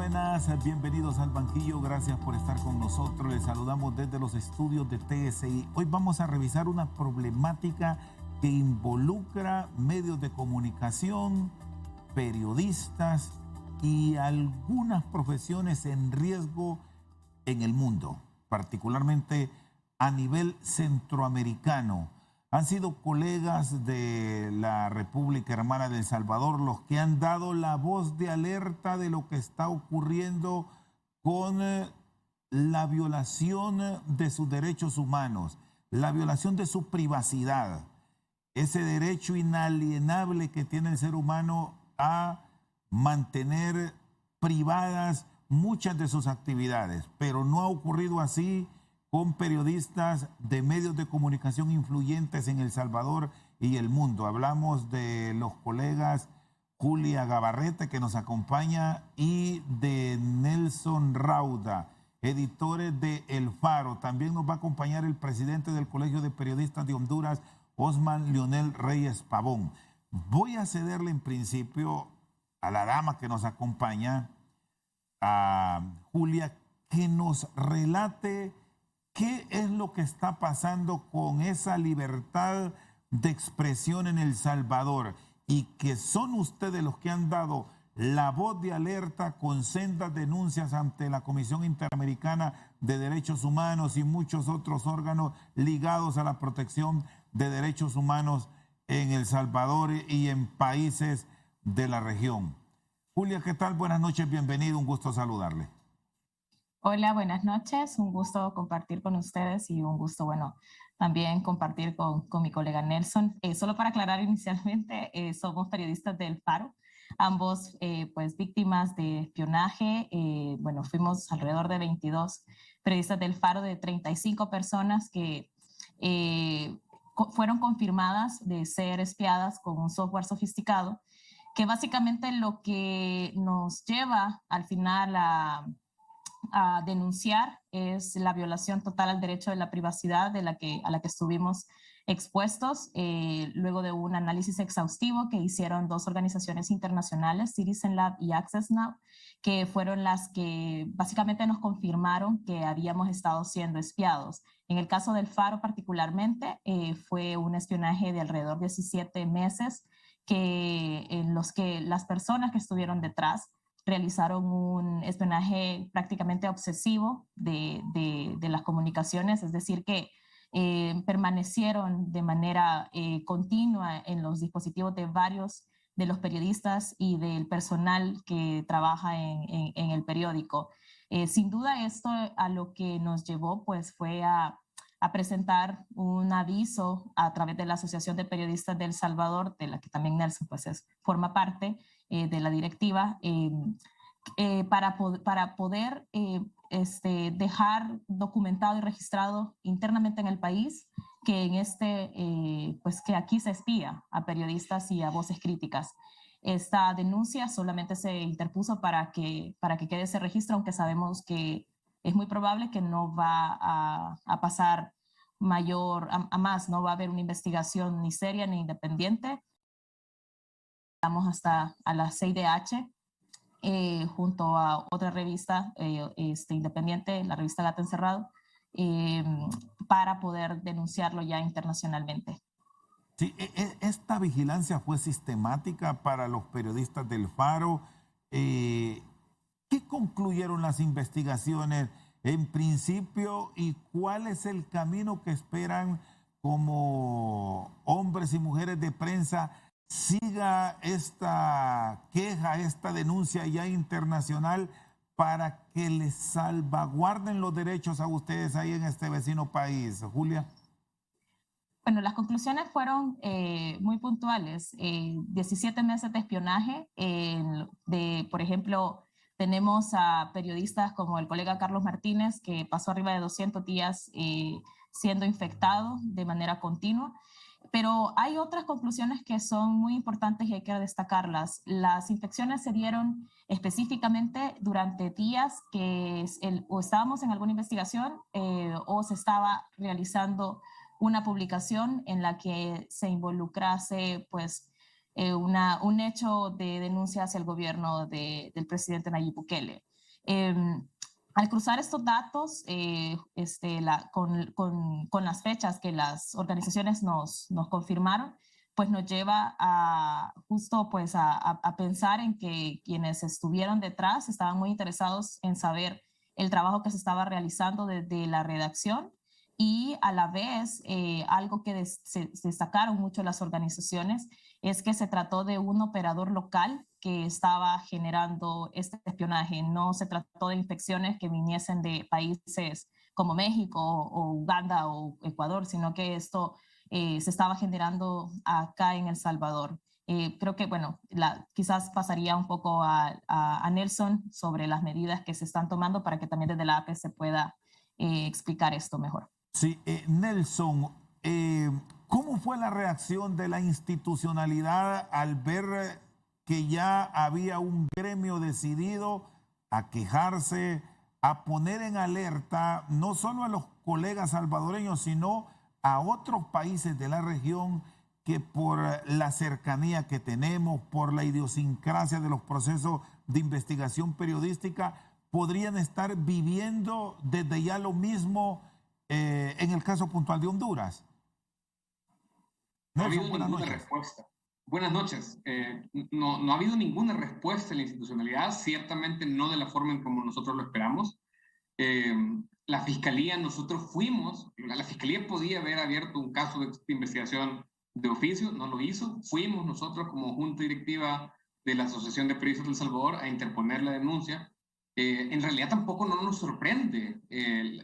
buenas, bienvenidos al banquillo, gracias por estar con nosotros, les saludamos desde los estudios de TSI. Hoy vamos a revisar una problemática que involucra medios de comunicación, periodistas y algunas profesiones en riesgo en el mundo, particularmente a nivel centroamericano. Han sido colegas de la República Hermana de El Salvador los que han dado la voz de alerta de lo que está ocurriendo con la violación de sus derechos humanos, la violación de su privacidad, ese derecho inalienable que tiene el ser humano a mantener privadas muchas de sus actividades, pero no ha ocurrido así con periodistas de medios de comunicación influyentes en El Salvador y el mundo. Hablamos de los colegas Julia Gabarrete, que nos acompaña, y de Nelson Rauda, editores de El Faro. También nos va a acompañar el presidente del Colegio de Periodistas de Honduras, Osman Leonel Reyes Pavón. Voy a cederle en principio a la dama que nos acompaña, a Julia, que nos relate qué es lo que está pasando con esa libertad de expresión en El Salvador, y que son ustedes los que han dado la voz de alerta con sendas denuncias ante la Comisión Interamericana de Derechos Humanos y muchos otros órganos ligados a la protección de derechos humanos en El Salvador y en países de la región. Julia, ¿qué tal? Buenas noches, bienvenido, un gusto saludarle. Hola, buenas noches. Un gusto compartir con ustedes y un gusto, también compartir con mi colega Nelson. Solo para aclarar inicialmente, somos periodistas del Faro, ambos pues víctimas de espionaje. Fuimos alrededor de 22 periodistas del Faro, de 35 personas que fueron confirmadas de ser espiadas con un software sofisticado, que básicamente lo que nos lleva al final a denunciar es la violación total al derecho de la privacidad a la que estuvimos expuestos, luego de un análisis exhaustivo que hicieron dos organizaciones internacionales, Citizen Lab y Access Now, que fueron las que básicamente nos confirmaron que habíamos estado siendo espiados. En el caso del Faro particularmente, fue un espionaje de alrededor de 17 meses en los que las personas que estuvieron detrás realizaron un espionaje prácticamente obsesivo de las comunicaciones, es decir, que permanecieron de manera continua en los dispositivos de varios de los periodistas y del personal que trabaja en el periódico. Sin duda esto a lo que nos llevó pues fue a presentar un aviso a través de la Asociación de Periodistas de El Salvador, de la que también Nelson forma parte, de la directiva, para poder dejar documentado y registrado internamente en el país que que aquí se espía a periodistas y a voces críticas. Esta denuncia solamente se interpuso para que quede ese registro, aunque sabemos que es muy probable que no va a pasar a más, no va a haber una investigación ni seria ni independiente. Estamos hasta a la CIDH, junto a otra revista independiente, la revista Gato Encerrado, para poder denunciarlo ya internacionalmente. Sí, esta vigilancia fue sistemática para los periodistas del Faro. ¿Qué concluyeron las investigaciones en principio y cuál es el camino que esperan como hombres y mujeres de prensa siga esta queja, esta denuncia ya internacional, para que les salvaguarden los derechos a ustedes ahí en este vecino país? Julia. Bueno, las conclusiones fueron muy puntuales. 17 meses de espionaje, por ejemplo, tenemos a periodistas como el colega Carlos Martínez, que pasó arriba de 200 días siendo infectado de manera continua. Pero hay otras conclusiones que son muy importantes y hay que destacarlas. Las infecciones se dieron específicamente durante días que o estábamos en alguna investigación o se estaba realizando una publicación en la que se involucrase un hecho de denuncia hacia el gobierno del presidente Nayib Bukele. Al cruzar estos datos con las fechas que las organizaciones nos confirmaron, pues nos lleva a justo pues a pensar en que quienes estuvieron detrás estaban muy interesados en saber el trabajo que se estaba realizando desde la redacción y a la vez algo que se destacaron mucho las organizaciones es que se trató de un operador local que estaba generando este espionaje. No se trató de infecciones que viniesen de países como México o Uganda o Ecuador, sino que esto se estaba generando acá en El Salvador. Creo que, bueno, quizás pasaría un poco a Nelson sobre las medidas que se están tomando para que también desde la APE se pueda explicar esto mejor. Sí, Nelson, ¿cómo fue la reacción de la institucionalidad al ver que ya había un gremio decidido a quejarse, a poner en alerta no solo a los colegas salvadoreños, sino a otros países de la región que por la cercanía que tenemos, por la idiosincrasia de los procesos de investigación periodística, podrían estar viviendo desde ya lo mismo en el caso puntual de Honduras? No ha habido ninguna respuesta. Buenas noches. No ha habido ninguna respuesta en la institucionalidad, ciertamente no de la forma en como nosotros lo esperamos. La Fiscalía, nosotros fuimos, la Fiscalía podía haber abierto un caso de investigación de oficio, no lo hizo. Fuimos nosotros como junta directiva de la Asociación de Periodistas de El Salvador a interponer la denuncia. En realidad tampoco no nos sorprende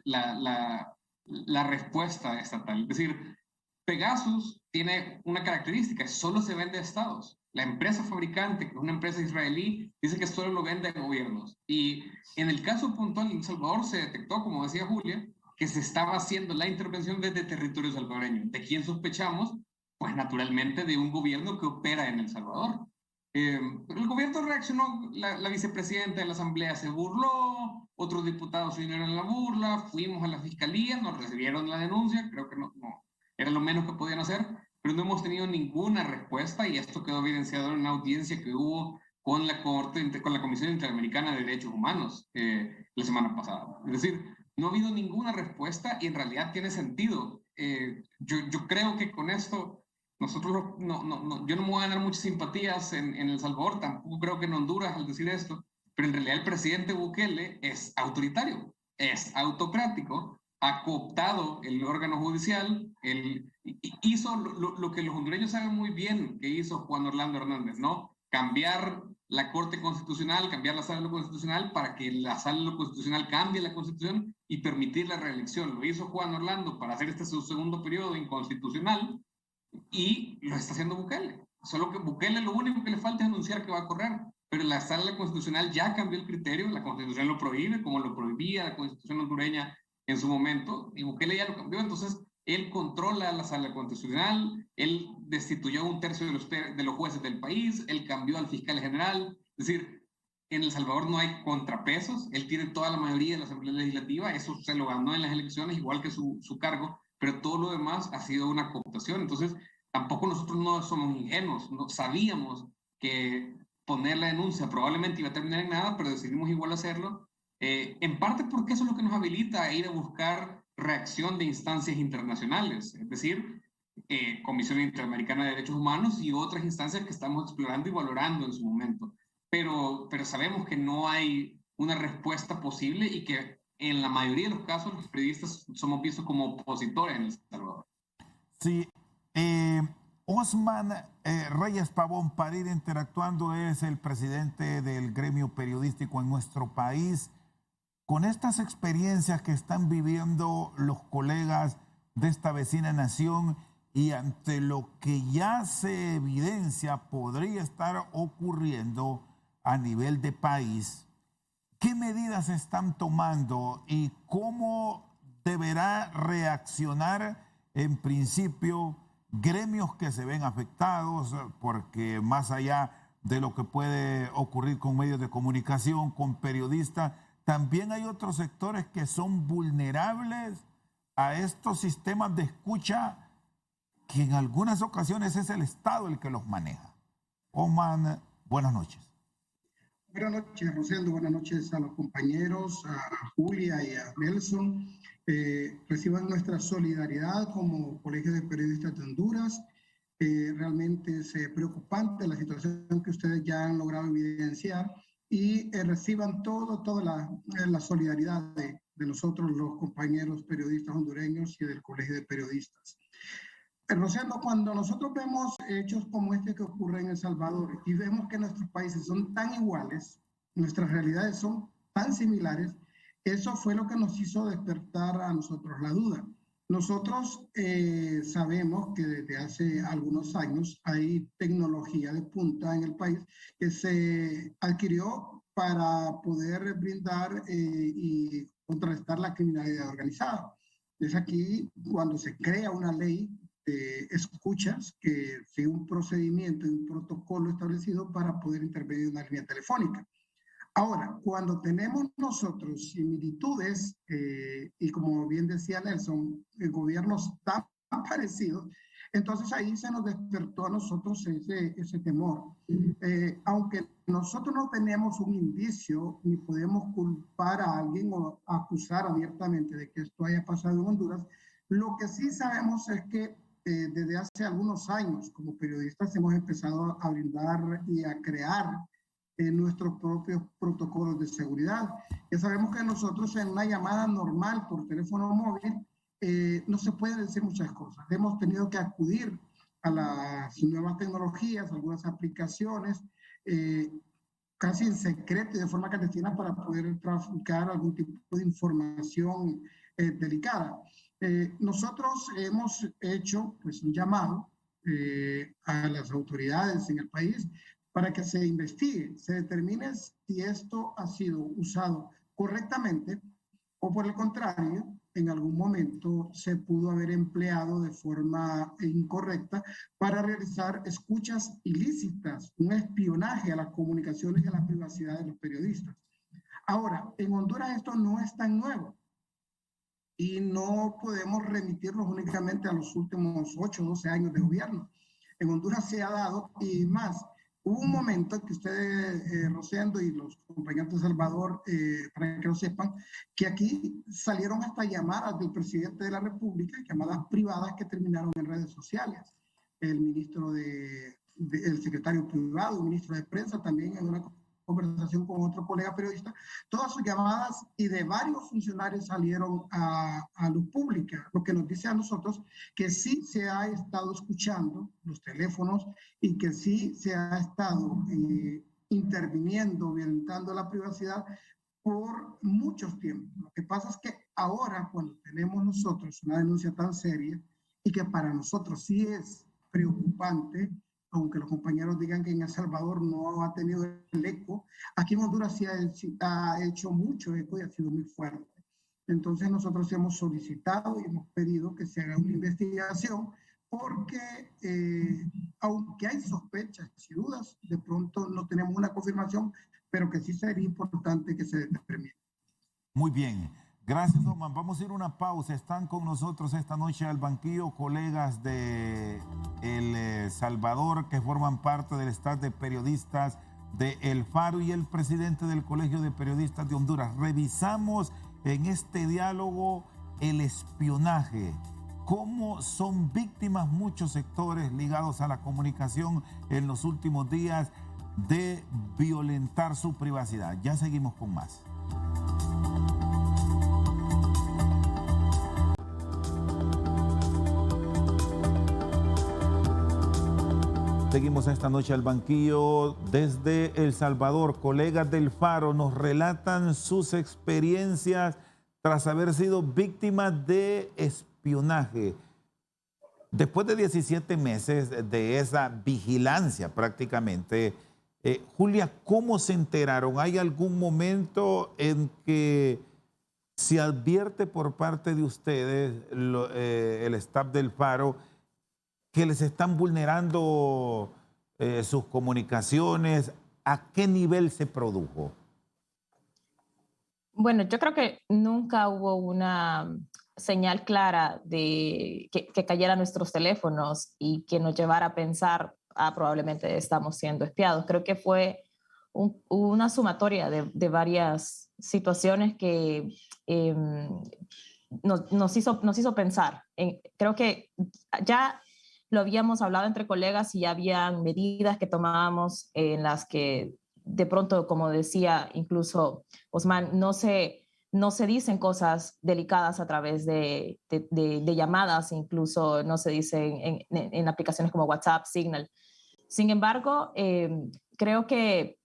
la respuesta estatal. Es decir, Pegasus tiene una característica, solo se vende a estados. La empresa fabricante, que es una empresa israelí, dice que solo lo vende a gobiernos. Y en el caso puntual de El Salvador se detectó, como decía Julia, que se estaba haciendo la intervención desde territorio salvadoreño. ¿De quién sospechamos? Pues naturalmente de un gobierno que opera en El Salvador. El gobierno reaccionó, la vicepresidenta de la Asamblea se burló, otros diputados se unieron a la burla, fuimos a la fiscalía, nos recibieron la denuncia, creo que no era lo menos que podían hacer, pero no hemos tenido ninguna respuesta y esto quedó evidenciado en una audiencia que hubo con la Comisión Interamericana de Derechos Humanos la semana pasada. Es decir, no ha habido ninguna respuesta y en realidad tiene sentido. Yo creo que con esto nosotros yo no me voy a ganar muchas simpatías en El Salvador, tampoco creo que en Honduras al decir esto, pero en realidad el presidente Bukele es autoritario, es autocrático, ha cooptado el órgano judicial, hizo lo que los hondureños saben muy bien que hizo Juan Orlando Hernández, ¿no? Cambiar la Corte Constitucional, cambiar la Sala de lo Constitucional para que la Sala de lo Constitucional cambie la Constitución y permitir la reelección. Lo hizo Juan Orlando para hacer este su segundo periodo inconstitucional y lo está haciendo Bukele. Solo que Bukele lo único que le falta es anunciar que va a correr, pero la Sala Constitucional ya cambió el criterio, la Constitución lo prohíbe, como lo prohibía la Constitución hondureña en su momento, y Bukele ya lo cambió, entonces él controla la Sala Constitucional, él destituyó a un tercio de los jueces del país, él cambió al fiscal general, es decir, en El Salvador no hay contrapesos, él tiene toda la mayoría de la Asamblea Legislativa, eso se lo ganó en las elecciones, igual que su cargo, pero todo lo demás ha sido una cooptación, entonces tampoco nosotros no somos ingenuos, no sabíamos que poner la denuncia probablemente iba a terminar en nada, pero decidimos igual hacerlo, en parte porque eso es lo que nos habilita a ir a buscar reacción de instancias internacionales, es decir, Comisión Interamericana de Derechos Humanos y otras instancias que estamos explorando y valorando en su momento. Pero sabemos que no hay una respuesta posible y que en la mayoría de los casos los periodistas somos vistos como opositores en El Salvador. Sí, Osman Reyes Pavón, para ir interactuando, es el presidente del gremio periodístico en nuestro país. Con estas experiencias que están viviendo los colegas de esta vecina nación y ante lo que ya se evidencia podría estar ocurriendo a nivel de país, ¿qué medidas se están tomando y cómo deberá reaccionar en principio gremios que se ven afectados? Porque más allá de lo que puede ocurrir con medios de comunicación, con periodistas, también hay otros sectores que son vulnerables a estos sistemas de escucha que en algunas ocasiones es el Estado el que los maneja. Oman, buenas noches. Buenas noches, Rosendo. Buenas noches a los compañeros, a Julia y a Nelson. Reciban nuestra solidaridad como Colegio de Periodistas de Honduras. Realmente es preocupante la situación que ustedes ya han logrado evidenciar y reciban toda la solidaridad de nosotros, los compañeros periodistas hondureños y del Colegio de Periodistas. Rosendo, cuando nosotros vemos hechos como este que ocurre en El Salvador y vemos que nuestros países son tan iguales, nuestras realidades son tan similares, eso fue lo que nos hizo despertar a nosotros la duda. Nosotros sabemos que desde hace algunos años hay tecnología de punta en el país que se adquirió para poder brindar y contrarrestar la criminalidad organizada. Es aquí cuando se crea una ley escuchas que sigue un procedimiento y un protocolo establecido para poder intervenir en una línea telefónica. Ahora, cuando tenemos nosotros similitudes y como bien decía Nelson, gobiernos tan parecidos, entonces ahí se nos despertó a nosotros ese temor. Aunque nosotros no tenemos un indicio ni podemos culpar a alguien o acusar abiertamente de que esto haya pasado en Honduras, lo que sí sabemos es que desde hace algunos años, como periodistas, hemos empezado a brindar y a crear nuestros propios protocolos de seguridad. Ya sabemos que nosotros en una llamada normal por teléfono móvil no se pueden decir muchas cosas. Hemos tenido que acudir a las nuevas tecnologías, algunas aplicaciones, casi en secreto y de forma clandestina para poder traficar algún tipo de información delicada. Nosotros hemos hecho pues, un llamado a las autoridades en el país para que se investigue, se determine si esto ha sido usado correctamente o por el contrario, en algún momento se pudo haber empleado de forma incorrecta para realizar escuchas ilícitas, un espionaje a las comunicaciones y a la privacidad de los periodistas. Ahora, en Honduras esto no es tan nuevo y no podemos remitirnos únicamente a los últimos 8 o 12 años de gobierno. En Honduras se ha dado y más. Hubo un momento que ustedes, Rosendo y los compañeros de Salvador, para que lo sepan, que aquí salieron hasta llamadas del presidente de la República, llamadas privadas que terminaron en redes sociales. El ministro el secretario privado, el ministro de prensa también en una conversación con otro colega periodista, todas sus llamadas y de varios funcionarios salieron a luz pública, lo que nos dice a nosotros que sí se ha estado escuchando los teléfonos y que sí se ha estado interviniendo, violentando la privacidad por muchos tiempos. Lo que pasa es que ahora, cuando tenemos nosotros una denuncia tan seria y que para nosotros sí es preocupante, aunque los compañeros digan que en El Salvador no ha tenido el eco, aquí en Honduras sí ha hecho mucho eco y ha sido muy fuerte. Entonces nosotros hemos solicitado y hemos pedido que se haga una investigación porque aunque hay sospechas y dudas, de pronto no tenemos una confirmación, pero que sí sería importante que se determine. Muy bien. Gracias, Oman. Vamos a ir a una pausa. Están con nosotros esta noche al banquillo colegas de El Salvador que forman parte del staff de periodistas de El Faro y el presidente del Colegio de Periodistas de Honduras. Revisamos en este diálogo el espionaje, cómo son víctimas muchos sectores ligados a la comunicación en los últimos días de violentar su privacidad. Ya seguimos con más. Seguimos esta noche al banquillo desde El Salvador. Colegas del Faro nos relatan sus experiencias tras haber sido víctimas de espionaje. Después de 17 meses de esa vigilancia prácticamente, Julia, ¿cómo se enteraron? ¿Hay algún momento en que se advierte por parte de ustedes, el staff del Faro, que les están vulnerando sus comunicaciones? ¿A qué nivel se produjo? Bueno, yo creo que nunca hubo una señal clara de que cayera a nuestros teléfonos y que nos llevara a pensar, probablemente estamos siendo espiados. Creo que fue una sumatoria de varias situaciones que nos hizo pensar. Creo que ya lo habíamos hablado entre colegas y ya habían medidas que tomábamos en las que de pronto, como decía incluso Osman, no se dicen cosas delicadas a través de llamadas, incluso no se dicen en aplicaciones como WhatsApp, Signal. Sin embargo, creo que,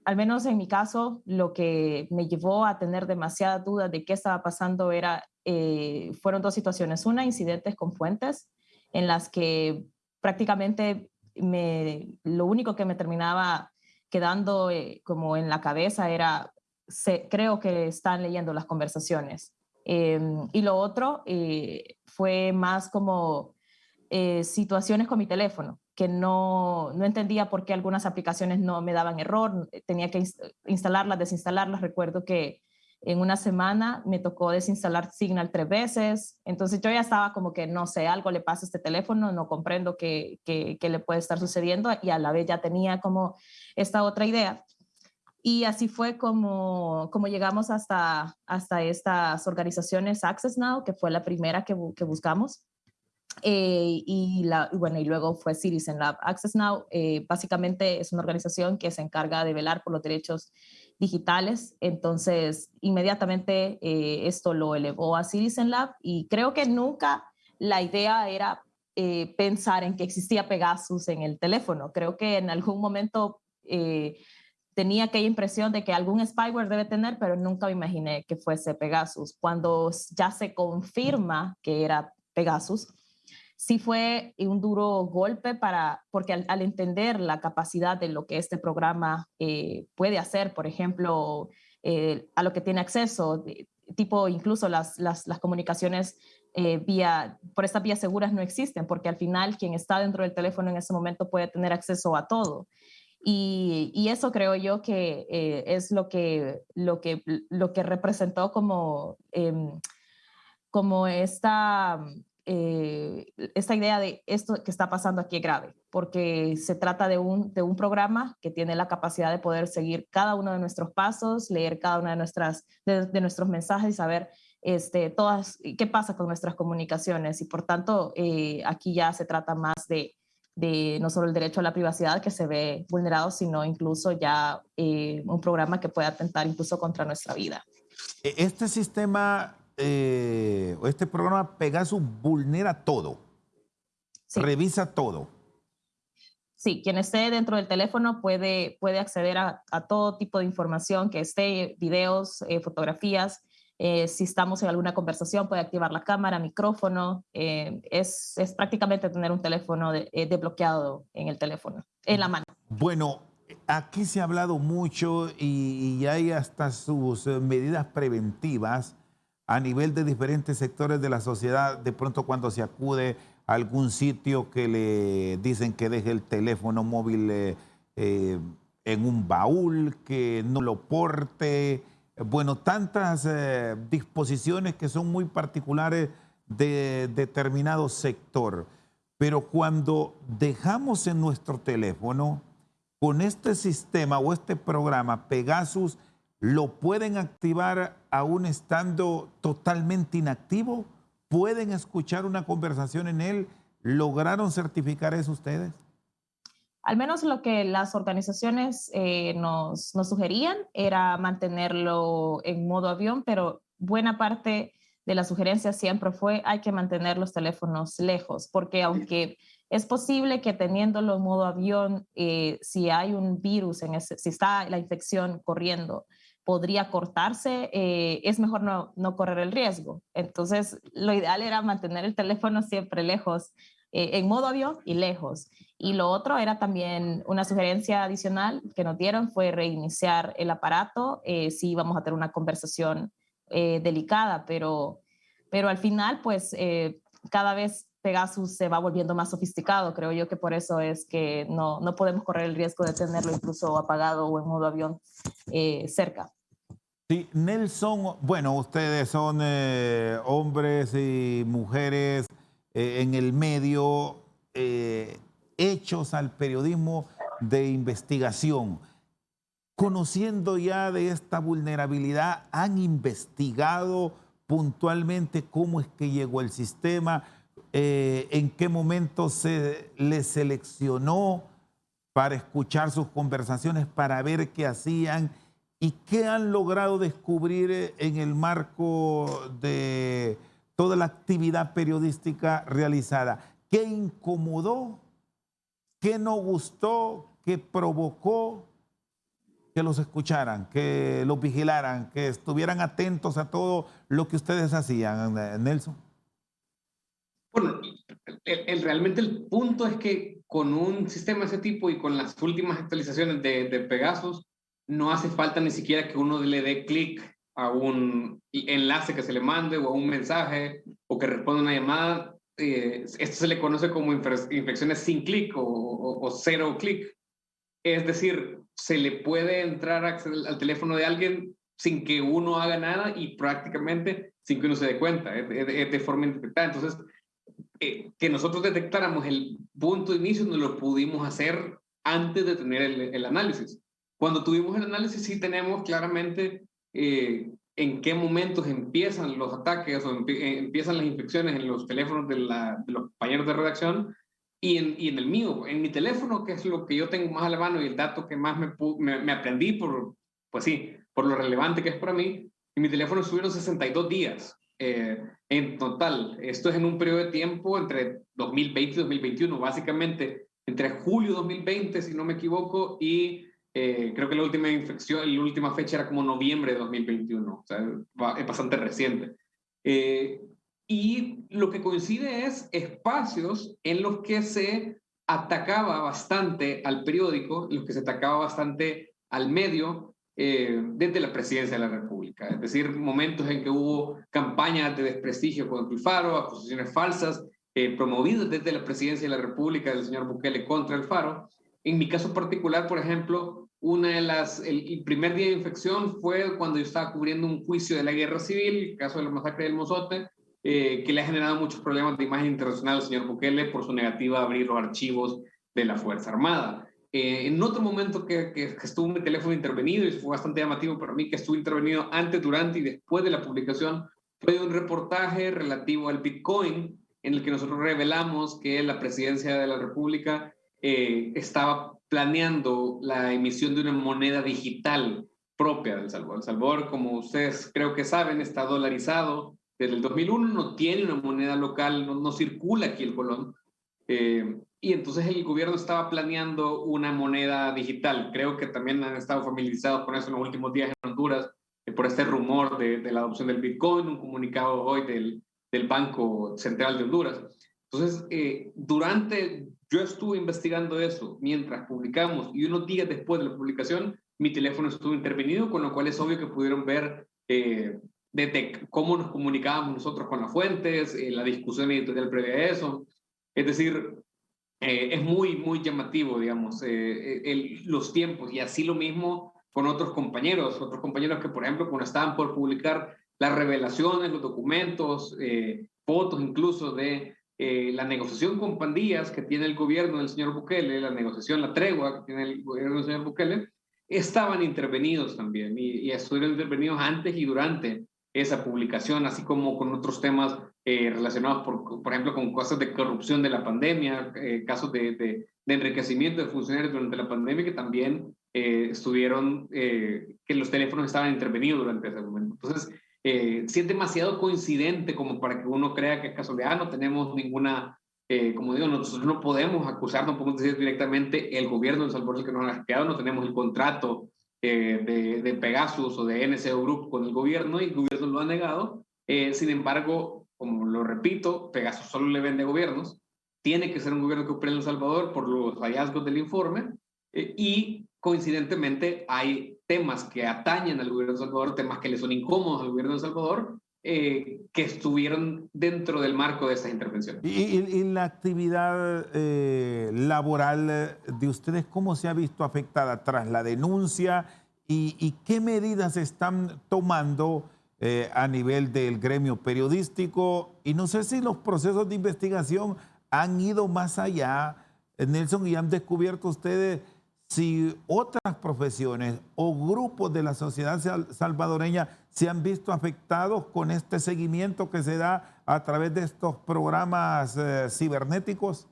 al menos en mi caso, lo que me llevó a tener demasiadas dudas de qué estaba pasando fueron dos situaciones. Una, incidentes con fuentes en las que prácticamente lo único que me terminaba quedando como en la cabeza era, creo que están leyendo las conversaciones. Y lo otro fue más como situaciones con mi teléfono, que no entendía por qué algunas aplicaciones no me daban error, tenía que instalarlas, desinstalarlas. Recuerdo que en una semana me tocó desinstalar Signal 3 veces, entonces yo ya estaba como que, no sé, algo le pasa a este teléfono, no comprendo qué le puede estar sucediendo, y a la vez ya tenía como esta otra idea. Y así fue como llegamos hasta estas organizaciones Access Now, que fue la primera que buscamos. Y luego fue Citizen Lab. Access Now básicamente es una organización que se encarga de velar por los derechos digitales. Entonces, inmediatamente esto lo elevó a Citizen Lab, y creo que nunca la idea era pensar en que existía Pegasus en el teléfono. Creo que en algún momento tenía aquella impresión de que algún spyware debe tener, pero nunca me imaginé que fuese Pegasus. Cuando ya se confirma que era Pegasus, sí fue un duro golpe porque al entender la capacidad de lo que este programa puede hacer, por ejemplo, a lo que tiene acceso, tipo incluso las comunicaciones por estas vías seguras no existen, porque al final quien está dentro del teléfono en ese momento puede tener acceso a todo. Y eso creo yo que es lo que representó como esta idea de esto que está pasando aquí es grave, porque se trata de un programa que tiene la capacidad de poder seguir cada uno de nuestros pasos, leer cada una de nuestros mensajes y saber qué pasa con nuestras comunicaciones. Y por tanto, aquí ya se trata más de no solo el derecho a la privacidad que se ve vulnerado, sino incluso ya un programa que puede atentar incluso contra nuestra vida. Este sistema o este programa Pegasus vulnera todo, Sí. Revisa todo. Sí, quien esté dentro del teléfono puede acceder a todo tipo de información que esté, videos, fotografías. Si estamos en alguna conversación, puede activar la cámara, micrófono. Es prácticamente tener un teléfono desbloqueado en el teléfono, en la mano. Bueno, aquí se ha hablado mucho y hay hasta sus medidas preventivas a nivel de diferentes sectores de la sociedad. De pronto, cuando se acude a algún sitio que le dicen que deje el teléfono móvil en un baúl, que no lo porte. Bueno, tantas disposiciones que son muy particulares de determinado sector. Pero cuando dejamos en nuestro teléfono, con este sistema o este programa Pegasus, ¿lo pueden activar aún estando totalmente inactivo? ¿Pueden escuchar una conversación en él? ¿Lograron certificar eso ustedes? Al menos lo que las organizaciones nos sugerían era mantenerlo en modo avión, pero buena parte de la sugerencia siempre fue hay que mantener los teléfonos lejos, porque aunque es posible que teniéndolo en modo avión, si hay un virus, si está la infección corriendo, podría cortarse, es mejor no correr el riesgo. Entonces, lo ideal era mantener el teléfono siempre lejos, en modo avión y lejos. Y lo otro era también una sugerencia adicional que nos dieron fue reiniciar el aparato si íbamos a tener una conversación delicada, pero al final, pues cada vez Pegasus se va volviendo más sofisticado. Creo yo que por eso es que no podemos correr el riesgo de tenerlo incluso apagado o en modo avión cerca. Sí, Nelson, bueno, ustedes son hombres y mujeres en el medio, hechos al periodismo de investigación. conociendo ya de esta vulnerabilidad, ¿han investigado puntualmente cómo es que llegó el sistema? ¿En qué momento se les seleccionó para escuchar sus conversaciones, para ver qué hacían? ¿Y qué han logrado descubrir en el marco de toda la actividad periodística realizada? ¿Qué incomodó? ¿Qué no gustó? ¿Qué provocó que los escucharan, que los vigilaran, que estuvieran atentos a todo lo que ustedes hacían, Nelson? Bueno, realmente el punto es que con un sistema de ese tipo y con las últimas actualizaciones de Pegasus, no hace falta ni siquiera que uno le dé clic a un enlace que se le mande o a un mensaje o que responda una llamada. Esto se le conoce como infecciones sin clic o cero clic. Es decir, se le puede entrar al teléfono de alguien sin que uno haga nada y prácticamente sin que uno se dé cuenta, es de forma indetectada. Entonces, que nosotros detectáramos el punto de inicio no lo pudimos hacer antes de tener el análisis. Cuando tuvimos el análisis sí tenemos claramente en qué momentos empiezan los ataques o empiezan las infecciones en los teléfonos de los compañeros de redacción y en el mío, en mi teléfono, que es lo que yo tengo más a la mano y el dato que más me aprendí pues sí, por lo relevante que es para mí, en mi teléfono estuvieron 62 días en total. Esto es en un periodo de tiempo entre 2020 y 2021, básicamente entre julio de 2020, si no me equivoco, y creo que la última fecha era como noviembre de 2021, o sea, es bastante reciente. Y lo que coincide es espacios en los que se atacaba bastante al periódico, en los que se atacaba bastante al medio desde la presidencia de la República. Es decir, momentos en que hubo campañas de desprestigio contra el Faro, acusaciones falsas promovidas desde la presidencia de la República del señor Bukele contra el Faro. En mi caso particular, por ejemplo, el primer día de infección fue cuando yo estaba cubriendo un juicio de la guerra civil, el caso de la masacre del Mozote, que le ha generado muchos problemas de imagen internacional al señor Bukele por su negativa a abrir los archivos de la Fuerza Armada. En otro momento que estuvo mi teléfono intervenido, y fue bastante llamativo para mí que estuvo intervenido antes, durante y después de la publicación, fue un reportaje relativo al Bitcoin, en el que nosotros revelamos que la presidencia de la República estaba planeando la emisión de una moneda digital propia de El Salvador. El Salvador, como ustedes creo que saben, está dolarizado desde el 2001, no tiene una moneda local, no circula aquí el colón. Y entonces el gobierno estaba planeando una moneda digital. Creo que también han estado familiarizados con eso en los últimos días en Honduras, por este rumor de la adopción del Bitcoin, un comunicado hoy del Banco Central de Honduras. Entonces, yo estuve investigando eso mientras publicamos y unos días después de la publicación, mi teléfono estuvo intervenido, con lo cual es obvio que pudieron ver desde cómo nos comunicábamos nosotros con las fuentes, la discusión editorial previa a eso. Es decir, es muy, muy llamativo, digamos, los tiempos, y así lo mismo con otros compañeros que, por ejemplo, cuando estaban por publicar las revelaciones, los documentos, fotos incluso de la negociación con pandillas que tiene el gobierno del señor Bukele, la tregua que tiene el gobierno del señor Bukele, estaban intervenidos también y estuvieron intervenidos antes y durante esa publicación, así como con otros temas relacionados, por ejemplo, con cosas de corrupción de la pandemia, casos de enriquecimiento de funcionarios durante la pandemia que también estuvieron, que los teléfonos estaban intervenidos durante ese momento. Entonces, sí es demasiado coincidente como para que uno crea que es casualidad, no tenemos ninguna, como digo, nosotros no podemos acusar, no podemos decir directamente el gobierno de El Salvador es el que nos ha hackeado, no tenemos el contrato de Pegasus o de NSO Group con el gobierno y el gobierno lo ha negado. Sin embargo, como lo repito, Pegasus solo le vende a gobiernos, tiene que ser un gobierno que opere en El Salvador por los hallazgos del informe y coincidentemente hay temas que atañen al gobierno de El Salvador, temas que le son incómodos al gobierno de El Salvador, que estuvieron dentro del marco de esta intervención. ¿Y la actividad laboral de ustedes cómo se ha visto afectada tras la denuncia y qué medidas están tomando a nivel del gremio periodístico? Y no sé si los procesos de investigación han ido más allá, Nelson, y han descubierto ustedes si otras profesiones o grupos de la sociedad salvadoreña se han visto afectados con este seguimiento que se da a través de estos programas cibernéticos.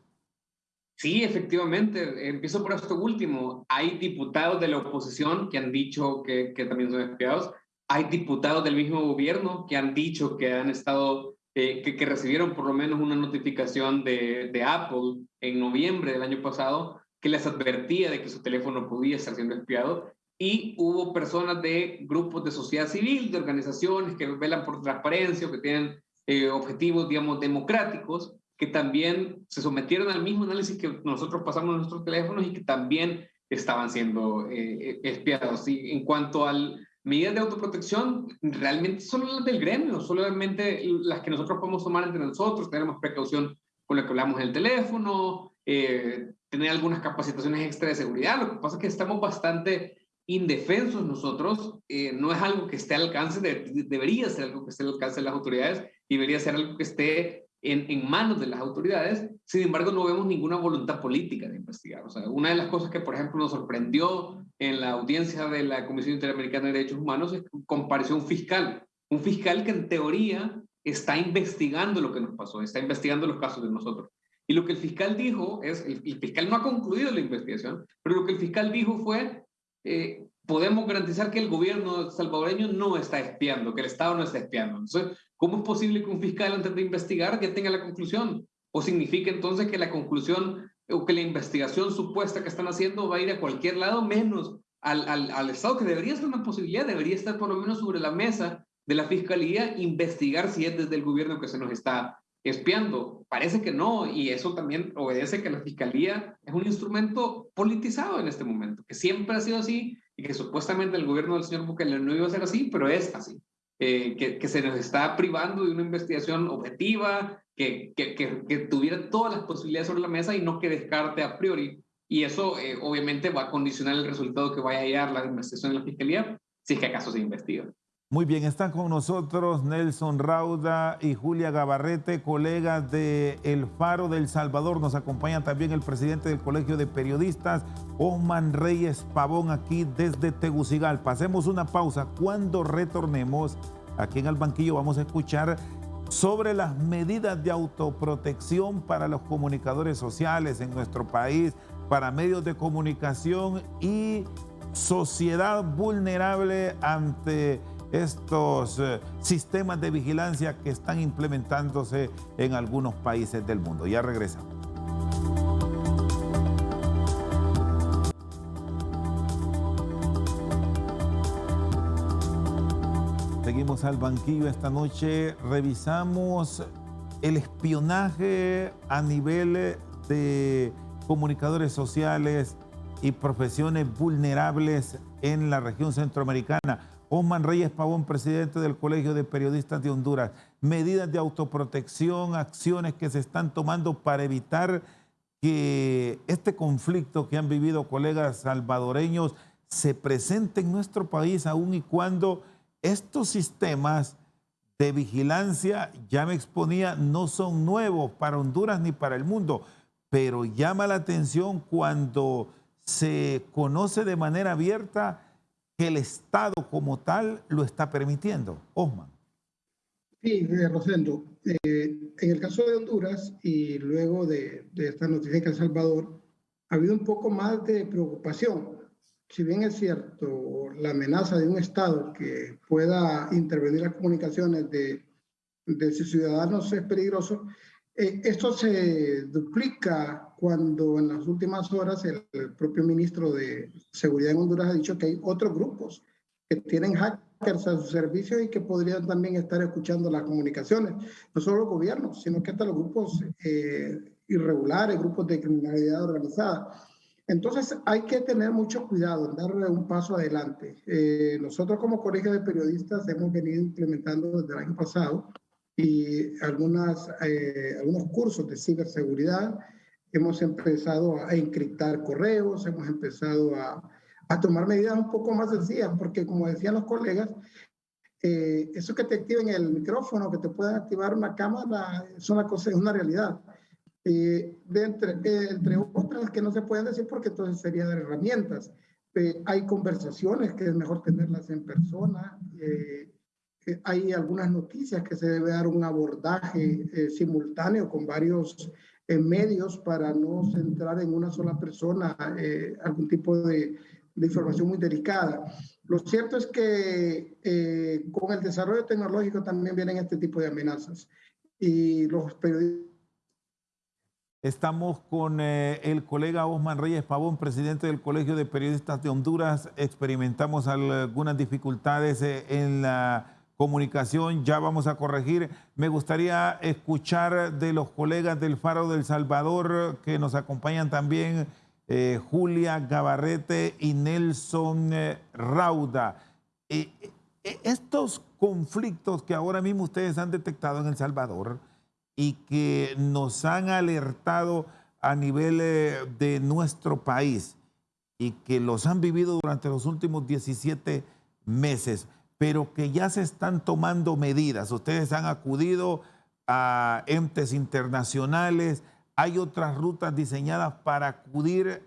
Sí, efectivamente. Empiezo por esto último. Hay diputados de la oposición que han dicho que también son espiados. Hay diputados del mismo gobierno que han dicho que han estado, que recibieron por lo menos una notificación de Apple en noviembre del año pasado que les advertía de que su teléfono podía estar siendo espiado. Y hubo personas de grupos de sociedad civil, de organizaciones que velan por transparencia o que tienen objetivos, digamos, democráticos, que también se sometieron al mismo análisis que nosotros pasamos en nuestros teléfonos y que también estaban siendo espiados. Y en cuanto a medidas de autoprotección, realmente solo las del gremio, solamente las que nosotros podemos tomar entre nosotros, tener más precaución con lo que hablamos en el teléfono, tener algunas capacitaciones extra de seguridad. Lo que pasa es que estamos bastante indefensos nosotros, no es algo que esté al alcance, debería ser algo que esté al alcance de las autoridades, debería ser algo que esté en manos de las autoridades. Sin embargo, no vemos ninguna voluntad política de investigar. O sea, una de las cosas que, por ejemplo, nos sorprendió en la audiencia de la Comisión Interamericana de Derechos Humanos es que compareció un fiscal que en teoría está investigando lo que nos pasó, está investigando los casos de nosotros. Y lo que el fiscal dijo es, el fiscal no ha concluido la investigación, pero lo que el fiscal dijo fue, podemos garantizar que el gobierno salvadoreño no está espiando, que el Estado no está espiando. Entonces, ¿cómo es posible que un fiscal antes de investigar ya tenga la conclusión? ¿O significa entonces que la conclusión o que la investigación supuesta que están haciendo va a ir a cualquier lado menos al Estado, que debería ser una posibilidad, debería estar por lo menos sobre la mesa de la Fiscalía investigar si es desde el gobierno que se nos está espiando? Parece que no, y eso también obedece que la Fiscalía es un instrumento politizado en este momento, que siempre ha sido así y que supuestamente el gobierno del señor Bukele no iba a ser así, pero es así. Que se nos está privando de una investigación objetiva, que tuviera todas las posibilidades sobre la mesa y no que descarte a priori. Y eso obviamente va a condicionar el resultado que vaya a dar la investigación de la Fiscalía, si es que acaso se investiga. Muy bien, están con nosotros Nelson Rauda y Julia Gabarrete, colegas de El Faro de El Salvador. Nos acompaña también el presidente del Colegio de Periodistas, Osman Reyes Pavón, aquí desde Tegucigalpa. Hacemos una pausa. Cuando retornemos aquí en el banquillo vamos a escuchar sobre las medidas de autoprotección para los comunicadores sociales en nuestro país, para medios de comunicación y sociedad vulnerable ante estos sistemas de vigilancia que están implementándose en algunos países del mundo. Ya regresamos. Seguimos al banquillo esta noche. Revisamos el espionaje a nivel de comunicadores sociales y profesiones vulnerables en la región centroamericana. Osman Reyes Pavón, presidente del Colegio de Periodistas de Honduras. Medidas de autoprotección, acciones que se están tomando para evitar que este conflicto que han vivido colegas salvadoreños se presente en nuestro país, aun y cuando estos sistemas de vigilancia, ya me exponía, no son nuevos para Honduras ni para el mundo, pero llama la atención cuando se conoce de manera abierta que el Estado como tal lo está permitiendo. Osman. Sí, Rosendo, en el caso de Honduras y luego de esta noticia en El Salvador, ha habido un poco más de preocupación. Si bien es cierto, la amenaza de un Estado que pueda intervenir las comunicaciones de sus ciudadanos es peligroso, esto se duplica cuando en las últimas horas el propio ministro de Seguridad en Honduras ha dicho que hay otros grupos que tienen hackers a su servicio y que podrían también estar escuchando las comunicaciones, no solo los gobiernos, sino que hasta los grupos irregulares, grupos de criminalidad organizada. Entonces hay que tener mucho cuidado en dar un paso adelante. Nosotros como Colegio de Periodistas hemos venido implementando desde el año pasado y algunos cursos de ciberseguridad. Hemos empezado a encriptar correos, hemos empezado a tomar medidas un poco más sencillas, porque como decían los colegas, eso que te activen el micrófono, que te puedan activar una cámara, es una realidad. entre otras que no se pueden decir porque entonces sería de herramientas. Hay conversaciones que es mejor tenerlas en persona. Hay algunas noticias que se debe dar un abordaje simultáneo con varios medios para no centrar en una sola persona algún tipo de información muy delicada. Lo cierto es que con el desarrollo tecnológico también vienen este tipo de amenazas y los periodistas. Estamos con el colega Osman Reyes Pavón, presidente del Colegio de Periodistas de Honduras. Experimentamos algunas dificultades en la comunicación, ya vamos a corregir. Me gustaría escuchar de los colegas del Faro del Salvador que nos acompañan también, Julia Gabarrete y Nelson Rauda. Estos conflictos que ahora mismo ustedes han detectado en El Salvador y que nos han alertado a nivel de nuestro país y que los han vivido durante los últimos 17 meses, pero que ya se están tomando medidas. Ustedes han acudido a entes internacionales, hay otras rutas diseñadas para acudir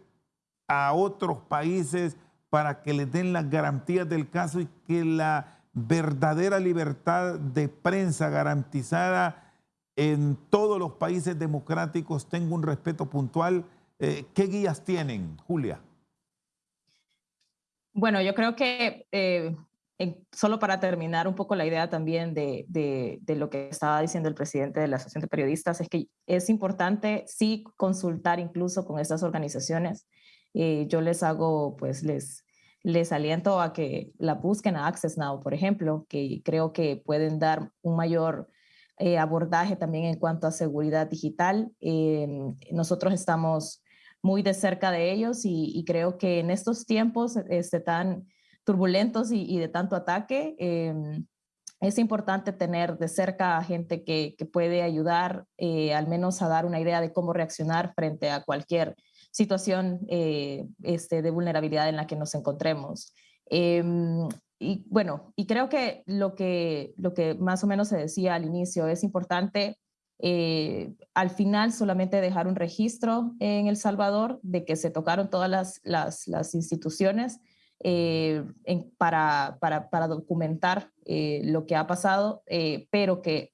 a otros países para que les den las garantías del caso y que la verdadera libertad de prensa garantizada en todos los países democráticos tenga un respeto puntual. ¿Qué guías tienen, Julia? Bueno, yo creo que solo para terminar un poco la idea también de lo que estaba diciendo el presidente de la Asociación de Periodistas, es que es importante sí consultar incluso con estas organizaciones. Yo les hago, pues les aliento a que la busquen a Access Now, por ejemplo, que creo que pueden dar un mayor abordaje también en cuanto a seguridad digital. Nosotros estamos muy de cerca de ellos y creo que en estos tiempos tan turbulentos y de tanto ataque, es importante tener de cerca a gente que puede ayudar al menos a dar una idea de cómo reaccionar frente a cualquier situación de vulnerabilidad en la que nos encontremos. Y bueno, y creo que lo que más o menos se decía al inicio es importante al final solamente dejar un registro en El Salvador de que se tocaron todas las instituciones para documentar lo que ha pasado, pero que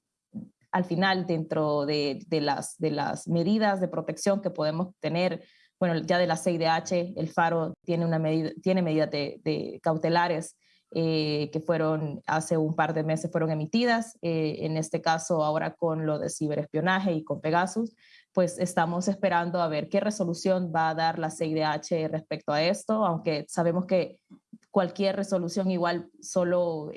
al final dentro de las medidas de protección que podemos tener, bueno, ya de la CIDH, el Faro tiene medidas de cautelares que fueron hace un par de meses fueron emitidas. En este caso, ahora con lo de ciberespionaje y con Pegasus, pues estamos esperando a ver qué resolución va a dar la CIDH respecto a esto, aunque sabemos que cualquier resolución igual solo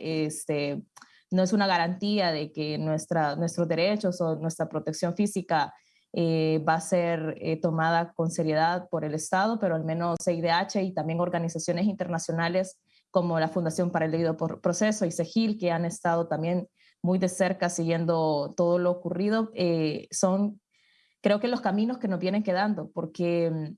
no es una garantía de que nuestros derechos o nuestra protección física va a ser tomada con seriedad por el Estado, pero al menos CIDH y también organizaciones internacionales como la Fundación para el Debido Proceso y SEGIL, que han estado también muy de cerca siguiendo todo lo ocurrido, son creo que los caminos que nos vienen quedando, porque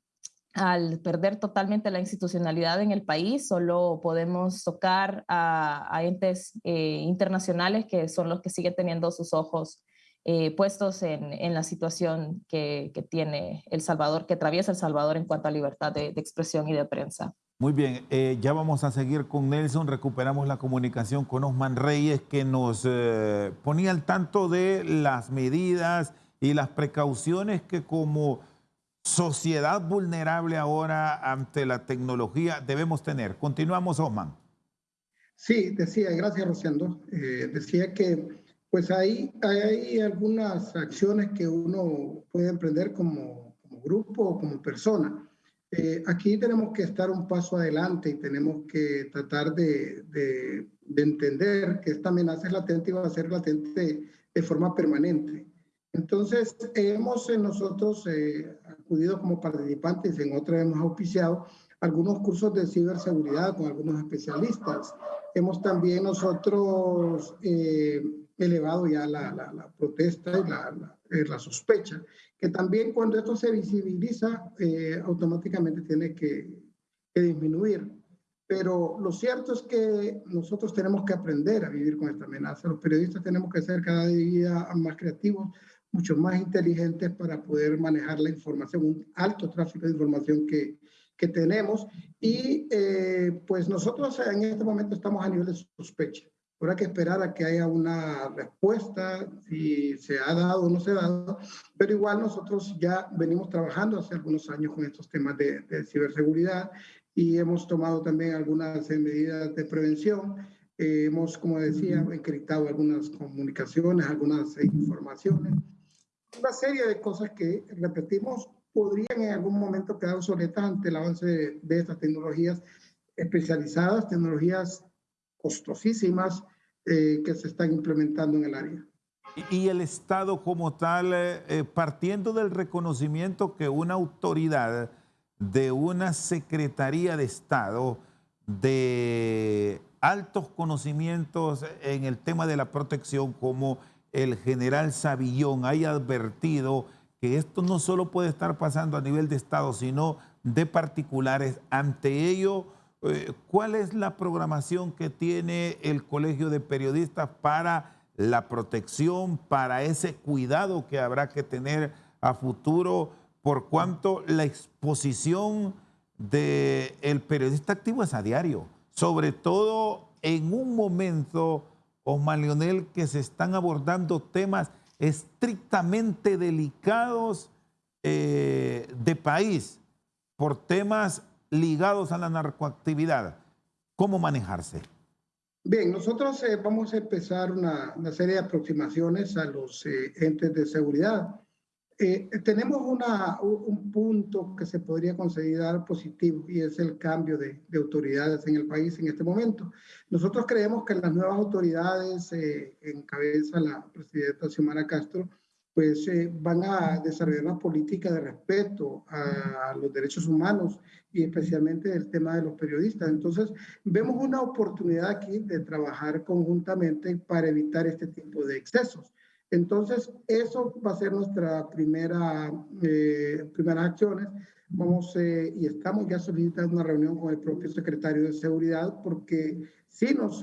al perder totalmente la institucionalidad en el país, solo podemos tocar a entes internacionales que son los que siguen teniendo sus ojos puestos en la situación que tiene El Salvador, que atraviesa El Salvador en cuanto a libertad de expresión y de prensa. Muy bien, ya vamos a seguir con Nelson. Recuperamos la comunicación con Osman Reyes, que nos ponía al tanto de las medidas y las precauciones que como sociedad vulnerable ahora ante la tecnología debemos tener. Continuamos, Osman. Sí, decía, gracias Rosendo, decía que pues hay algunas acciones que uno puede emprender como grupo o como persona. Aquí tenemos que estar un paso adelante y tenemos que tratar de entender que esta amenaza es latente y va a ser latente de forma permanente. Entonces, hemos nosotros acudido como participantes, en otras hemos auspiciado algunos cursos de ciberseguridad con algunos especialistas. Hemos también nosotros elevado ya la protesta y la sospecha, que también cuando esto se visibiliza, automáticamente tiene que disminuir. Pero lo cierto es que nosotros tenemos que aprender a vivir con esta amenaza. Los periodistas tenemos que ser cada día más creativos mucho más inteligentes para poder manejar la información, un alto tráfico de información que tenemos. Y pues nosotros en este momento estamos a nivel de sospecha. Habrá que esperar a que haya una respuesta, si se ha dado o no se ha dado, pero igual nosotros ya venimos trabajando hace algunos años con estos temas de ciberseguridad y hemos tomado también algunas medidas de prevención. Hemos, como decía, encriptado algunas comunicaciones, algunas informaciones, una serie de cosas que, repetimos, podrían en algún momento quedar obsoletas ante el avance de estas tecnologías especializadas, tecnologías costosísimas que se están implementando en el área. Y el Estado como tal, partiendo del reconocimiento que una autoridad de una Secretaría de Estado de altos conocimientos en el tema de la protección, como el general Savillón, haya advertido que esto no solo puede estar pasando a nivel de Estado, sino de particulares. Ante ello, ¿cuál es la programación que tiene el Colegio de Periodistas para la protección, para ese cuidado que habrá que tener a futuro, por cuanto la exposición del periodista activo es a diario, sobre todo en un momento, Osman Leonel, que se están abordando temas estrictamente delicados de país, por temas ligados a la narcoactividad? ¿Cómo manejarse? Bien, nosotros vamos a empezar una serie de aproximaciones a los entes de seguridad. Tenemos un punto que se podría considerar positivo y es el cambio de autoridades en el país en este momento. Nosotros creemos que las nuevas autoridades, encabeza la presidenta Xiomara Castro, pues van a desarrollar una política de respeto a los derechos humanos y especialmente el tema de los periodistas. Entonces, vemos una oportunidad aquí de trabajar conjuntamente para evitar este tipo de excesos. Entonces, eso va a ser nuestra primeras acciones. Vamos y estamos ya solicitando una reunión con el propio secretario de Seguridad porque sí nos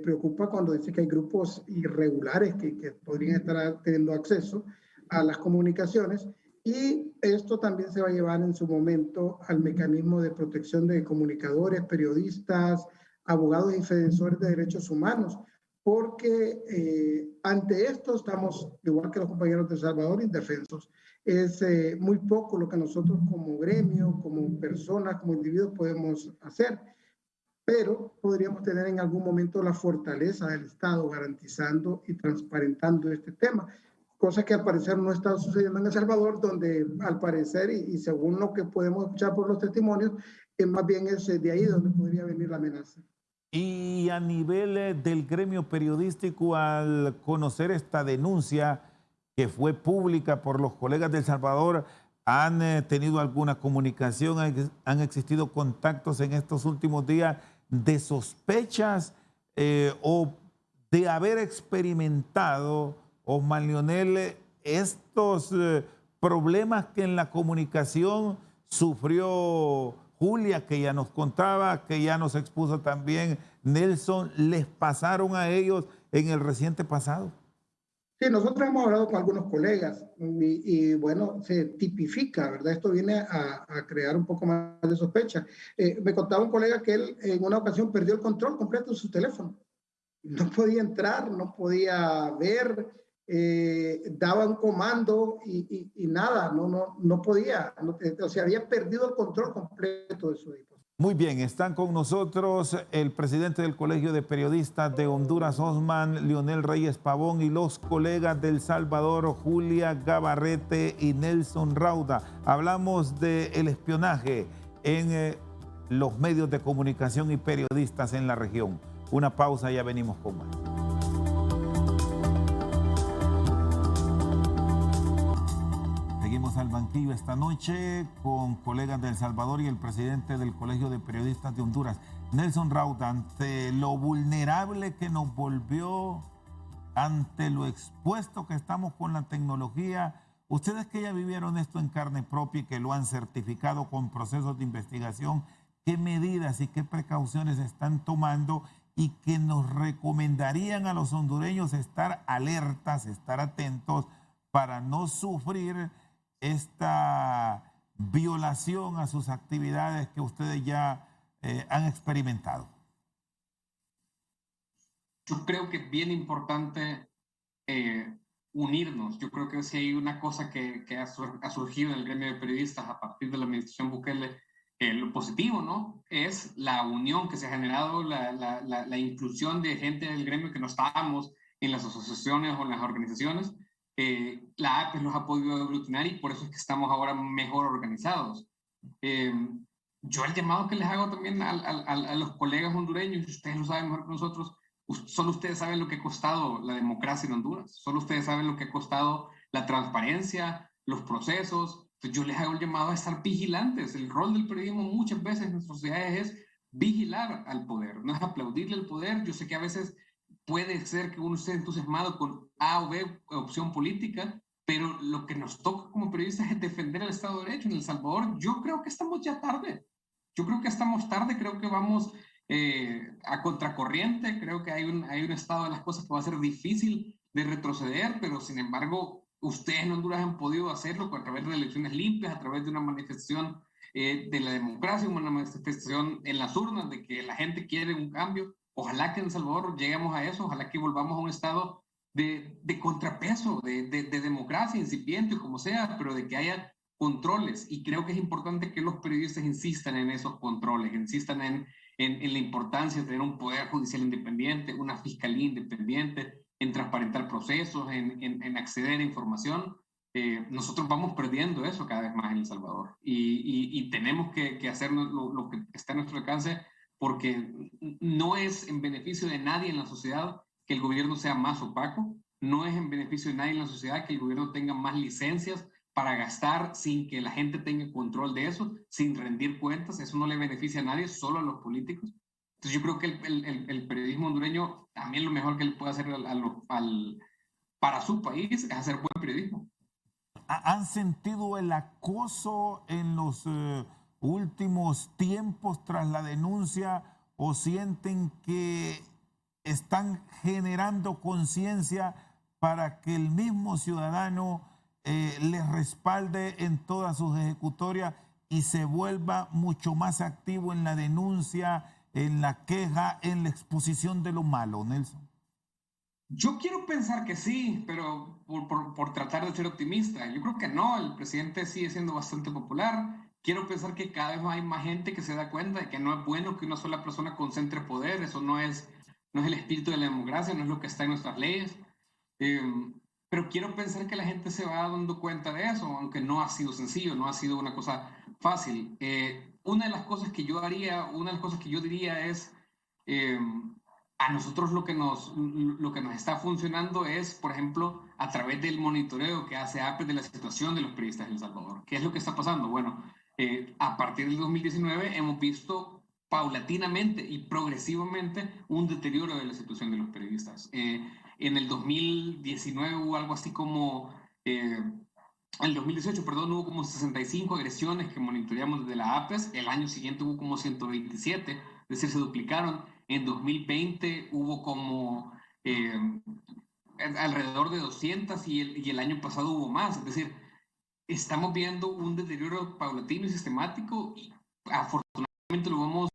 preocupa cuando dice que hay grupos irregulares que podrían estar teniendo acceso a las comunicaciones y esto también se va a llevar en su momento al mecanismo de protección de comunicadores, periodistas, abogados y defensores de derechos humanos, porque ante esto estamos, igual que los compañeros de El Salvador, indefensos. Es muy poco lo que nosotros como gremio, como personas, como individuos podemos hacer, pero podríamos tener en algún momento la fortaleza del Estado garantizando y transparentando este tema, cosa que al parecer no está sucediendo en El Salvador, donde al parecer, y según lo que podemos escuchar por los testimonios, más bien es de ahí donde podría venir la amenaza. Y a nivel del gremio periodístico, al conocer esta denuncia que fue pública por los colegas de El Salvador, ¿han tenido alguna comunicación? ¿Han existido contactos en estos últimos días de sospechas o de haber experimentado, Osman Leonel, estos problemas que en la comunicación sufrió Julia, que ya nos contaba, que ya nos expuso también Nelson, les pasaron a ellos en el reciente pasado? Sí, nosotros hemos hablado con algunos colegas y bueno, se tipifica, ¿verdad? Esto viene a crear un poco más de sospecha. Me contaba un colega que él en una ocasión perdió el control completo de su teléfono. No podía entrar, no podía ver, daba un comando y nada, no podía. O sea, había perdido el control completo de su dispositivo. Muy bien, están con nosotros el presidente del Colegio de Periodistas de Honduras, Osman Leonel Reyes Pavón, y los colegas de El Salvador, Julia Gabarrete y Nelson Rauda. Hablamos del espionaje en los medios de comunicación y periodistas en la región. Una pausa, ya venimos con más. Seguimos al banquillo esta noche con colegas de El Salvador y el presidente del Colegio de Periodistas de Honduras, Nelson Rauda. Ante lo vulnerable que nos volvió, ante lo expuesto que estamos con la tecnología, ustedes que ya vivieron esto en carne propia y que lo han certificado con procesos de investigación, ¿qué medidas y qué precauciones están tomando y que nos recomendarían a los hondureños estar alertas, estar atentos para no sufrir esta violación a sus actividades que ustedes ya han experimentado? Yo creo que es bien importante unirnos. Yo creo que si hay una cosa que ha surgido en el gremio de periodistas a partir de la administración Bukele, lo positivo, ¿no? Es la unión que se ha generado, la inclusión de gente del gremio que no estábamos en las asociaciones o en las organizaciones. La APES los ha podido aglutinar y por eso es que estamos ahora mejor organizados. Yo el llamado que les hago también a los colegas hondureños, y ustedes lo saben mejor que nosotros, solo ustedes saben lo que ha costado la democracia en Honduras, solo ustedes saben lo que ha costado la transparencia, los procesos. Entonces yo les hago el llamado a estar vigilantes. El rol del periodismo muchas veces en nuestras sociedades es vigilar al poder, no es aplaudirle al poder. Yo sé que a veces puede ser que uno esté entusiasmado con A o B opción política, pero lo que nos toca como periodistas es defender el Estado de Derecho. En El Salvador yo creo que estamos ya tarde. Yo creo que estamos tarde, creo que vamos a contracorriente, creo que hay un estado de las cosas que va a ser difícil de retroceder, pero sin embargo, ustedes en Honduras han podido hacerlo a través de elecciones limpias, a través de una manifestación de la democracia, una manifestación en las urnas de que la gente quiere un cambio. Ojalá que en El Salvador lleguemos a eso, ojalá que volvamos a un estado de contrapeso, de democracia incipiente o como sea, pero de que haya controles. Y creo que es importante que los periodistas insistan en esos controles, insistan en la importancia de tener un poder judicial independiente, una fiscalía independiente, en transparentar procesos, en acceder a información. Nosotros vamos perdiendo eso cada vez más en El Salvador y tenemos que hacer lo que está a nuestro alcance, porque no es en beneficio de nadie en la sociedad que el gobierno sea más opaco, no es en beneficio de nadie en la sociedad que el gobierno tenga más licencias para gastar sin que la gente tenga control de eso, sin rendir cuentas. Eso no le beneficia a nadie, solo a los políticos. Entonces yo creo que el periodismo hondureño también lo mejor que le puede hacer para su país es hacer buen periodismo. ¿Han sentido el acoso en los últimos tiempos tras la denuncia o sienten que están generando conciencia para que el mismo ciudadano les respalde en todas sus ejecutorias y se vuelva mucho más activo en la denuncia, en la queja, en la exposición de lo malo, Nelson? Yo quiero pensar que sí, pero por tratar de ser optimista. Yo creo que no, el presidente sigue siendo bastante popular. Quiero pensar que cada vez hay más gente que se da cuenta de que no es bueno que una sola persona concentre poder. Eso no es el espíritu de la democracia, no es lo que está en nuestras leyes. Pero quiero pensar que la gente se va dando cuenta de eso, aunque no ha sido sencillo, no ha sido una cosa fácil. Una de las cosas que yo haría, una de las cosas que yo diría es, a nosotros lo que nos está funcionando es, por ejemplo, a través del monitoreo que hace APES de la situación de los periodistas en El Salvador. ¿Qué es lo que está pasando? Bueno, a partir del 2019 hemos visto paulatinamente y progresivamente un deterioro de la situación de los periodistas. En el 2019 hubo algo así como, en el 2018, perdón, hubo como 65 agresiones que monitoreamos desde la APES. El año siguiente hubo como 127, es decir, se duplicaron. En 2020 hubo como alrededor de 200 y el año pasado hubo más. Es decir, estamos viendo un deterioro paulatino y sistemático y afortunadamente lo vemos,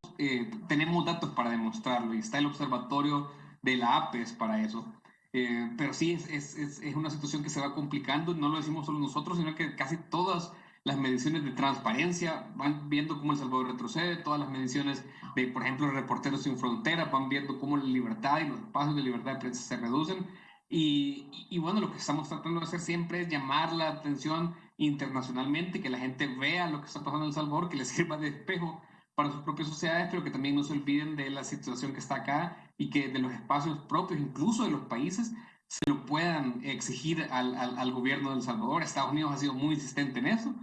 tenemos datos para demostrarlo y está el observatorio de la APES para eso. Pero sí, es una situación que se va complicando, no lo decimos solo nosotros, sino que casi todas las mediciones de transparencia van viendo cómo El Salvador retrocede, todas las mediciones de, por ejemplo, Reporteros Sin Fronteras van viendo cómo la libertad y los espacios de libertad de prensa se reducen. Y bueno, lo que estamos tratando de hacer siempre es llamar la atención internacionalmente, que la gente vea lo que está pasando en El Salvador, que les sirva de espejo para sus propias sociedades, pero que también no se olviden de la situación que está acá y que de los espacios propios, incluso de los países, se lo puedan exigir al gobierno de El Salvador. Estados Unidos ha sido muy insistente en eso.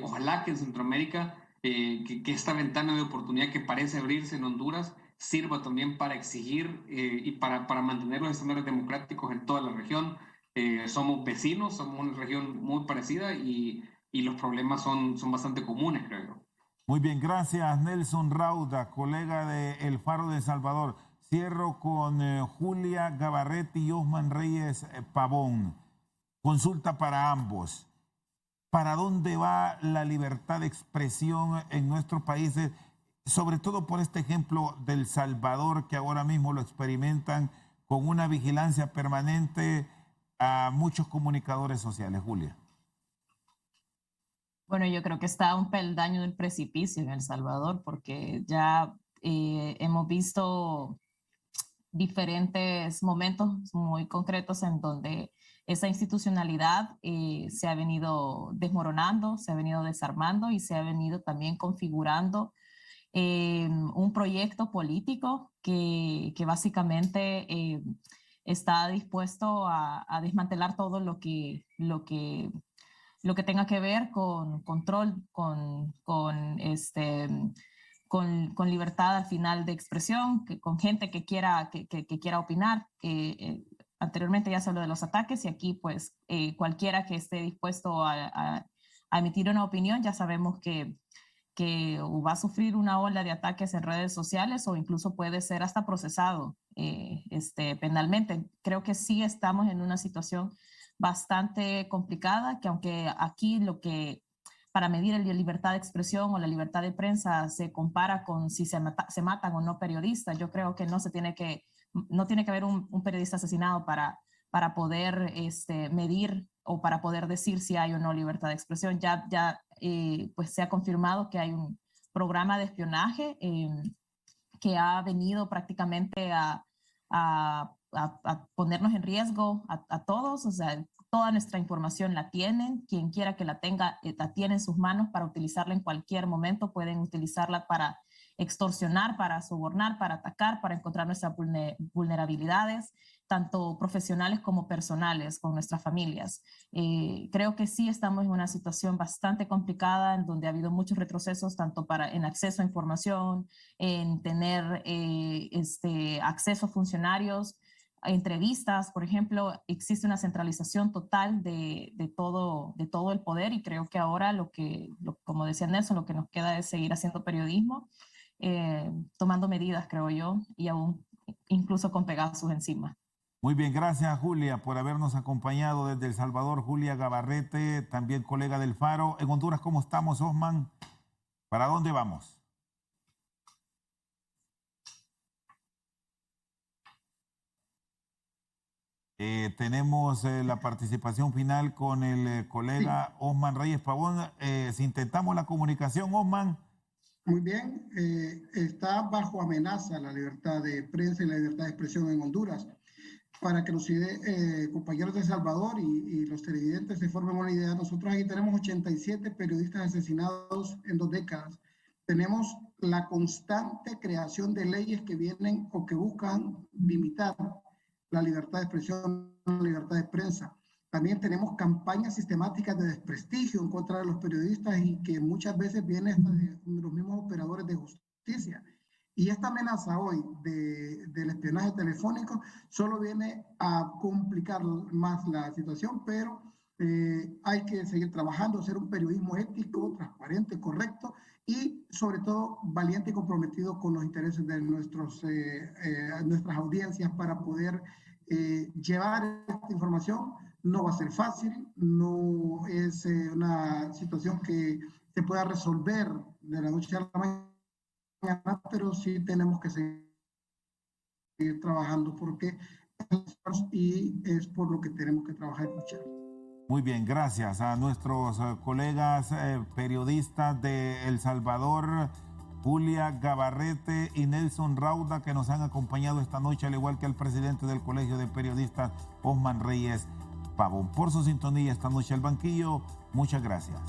Ojalá que en Centroamérica, que esta ventana de oportunidad que parece abrirse en Honduras sirva también para exigir y para mantener los estándares democráticos en toda la región. Somos vecinos, somos una región muy parecida y los problemas son bastante comunes, creo yo. Muy bien, gracias Nelson Rauda, colega de El Faro de El Salvador. Cierro con Julia Gabarretti y Osman Reyes Pavón. Consulta para ambos. ¿Para dónde va la libertad de expresión en nuestros países? Sobre todo por este ejemplo del Salvador, que ahora mismo lo experimentan con una vigilancia permanente a muchos comunicadores sociales. Julia. Bueno, yo creo que está a un peldaño del precipicio en El Salvador, porque ya hemos visto diferentes momentos muy concretos en donde esa institucionalidad se ha venido desmoronando, se ha venido desarmando y se ha venido también configurando un proyecto político que básicamente está dispuesto a desmantelar todo lo que tenga que ver con control, con libertad al final de expresión, con gente que quiera opinar. Anteriormente ya se habló de los ataques y aquí pues cualquiera que esté dispuesto a emitir una opinión, ya sabemos que va a sufrir una ola de ataques en redes sociales o incluso puede ser hasta procesado penalmente. Creo que sí estamos en una situación bastante complicada, que aunque aquí para medir la libertad de expresión o la libertad de prensa se compara con si se matan o no periodistas, yo creo que no tiene que haber un periodista asesinado para poder medir o para poder decir si hay o no libertad de expresión. Pues se ha confirmado que hay un programa de espionaje que ha venido prácticamente a ponernos en riesgo a todos. O sea, toda nuestra información la tienen, quien quiera que la tenga, la tiene en sus manos para utilizarla en cualquier momento. Pueden utilizarla para extorsionar, para sobornar, para atacar, para encontrar nuestras vulnerabilidades, tanto profesionales como personales, con nuestras familias. Creo que sí estamos en una situación bastante complicada en donde ha habido muchos retrocesos, tanto en acceso a información, en tener acceso a funcionarios, a entrevistas, por ejemplo. Existe una centralización total de todo el poder, y creo que ahora como decía Nelson, lo que nos queda es seguir haciendo periodismo, tomando medidas, creo yo, y aún incluso con Pegasus encima. Muy bien, gracias Julia por habernos acompañado desde El Salvador. Julia Gabarrete, también colega del Faro. En Honduras, ¿cómo estamos, Osman? ¿Para dónde vamos? Tenemos la participación final con el colega Osman Reyes Pavón. Si intentamos la comunicación, Osman. Muy bien, está bajo amenaza la libertad de prensa y la libertad de expresión en Honduras. Para que los compañeros de El Salvador y los televidentes se formen una idea, nosotros aquí tenemos 87 periodistas asesinados en 2 décadas. Tenemos la constante creación de leyes que vienen o que buscan limitar la libertad de expresión, la libertad de prensa. También tenemos campañas sistemáticas de desprestigio en contra de los periodistas y que muchas veces vienen hasta de los mismos operadores de justicia. Y esta amenaza hoy del espionaje telefónico solo viene a complicar más la situación, pero hay que seguir trabajando, hacer un periodismo ético, transparente, correcto y sobre todo valiente y comprometido con los intereses de nuestras audiencias para poder llevar esta información. No va a ser fácil, no es una situación que se pueda resolver de la noche a la mañana, pero sí tenemos que seguir trabajando porque es por lo que tenemos que trabajar y luchar. Muy bien, gracias a nuestros colegas periodistas de El Salvador, Julia Gabarrete y Nelson Rauda, que nos han acompañado esta noche, al igual que al presidente del Colegio de Periodistas, Osman Reyes Pavón. Por su sintonía esta noche al banquillo, muchas gracias.